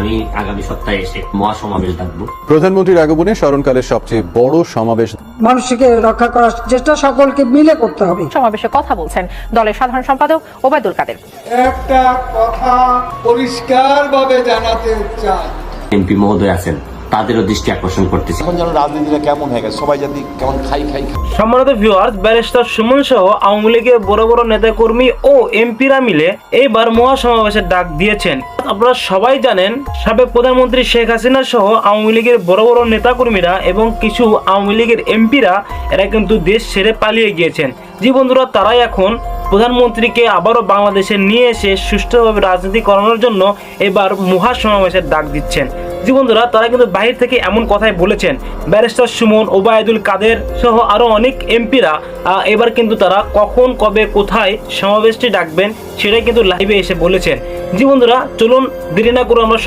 আমি আগামী সপ্তাহে এসে মহাসমাবেশ ডাকবো। প্রধানমন্ত্রীর আগমনে স্মরণকালের সবচেয়ে বড় সমাবেশ। মানুষকে রক্ষা করার চেষ্টা সকলকে মিলে করতে হবে। সমাবেশে কথা বলছেন দলের সাধারণ সম্পাদক ওবায়দুল কাদের। একটা কথা পরিষ্কারভাবে জানাতে চাই, এমপি মহোদয় আছেন, তাদেরও দৃষ্টি আকর্ষণ করতেছি। এখন যেন রাজনীতিটা কেমন হয়ে গেছে, সবাই যদি কেমন খাই। সম্মানিত ভিউয়ার্স, ব্যারিস্টার সুমন সহ আওয়ামী লীগের বড় বড় নেতাকর্মী ও এমপিরা মিলে এইবার মহাসমাবেশের ডাক দিয়েছেন। আপনারা সবাই জানেন, সাবেক প্রধানমন্ত্রী শেখ হাসিনা সহ আওয়ামী লীগের বড় বড় নেতাকর্মীরা এবং কিছু আওয়ামী লীগের এমপিরা এরা কিন্তু দেশ ছেড়ে পালিয়ে গিয়েছেন। জি বন্ধুরা, তারাই এখন প্রধানমন্ত্রীকে আবারও বাংলাদেশে নিয়ে এসে সুষ্ঠুভাবে রাজনীতি করানোর জন্য এবার মহাসমাবেশের ডাক দিচ্ছেন। জি বন্ধুরা, তারা কিন্তু বাহির থেকে এমন কথাই বলেছেন। ব্যারিস্টার সুমন, ওবায়দুল কাদের সহ আরো অনেক এমপিরা এবার কিন্তু তারা কখন, কবে, কোথায় সমাবেশটি ডাকবেন সেটাই কিন্তু লাইভে এসে বলেছেন। জি বন্ধুরা, চলুন দেরি না করে আমরা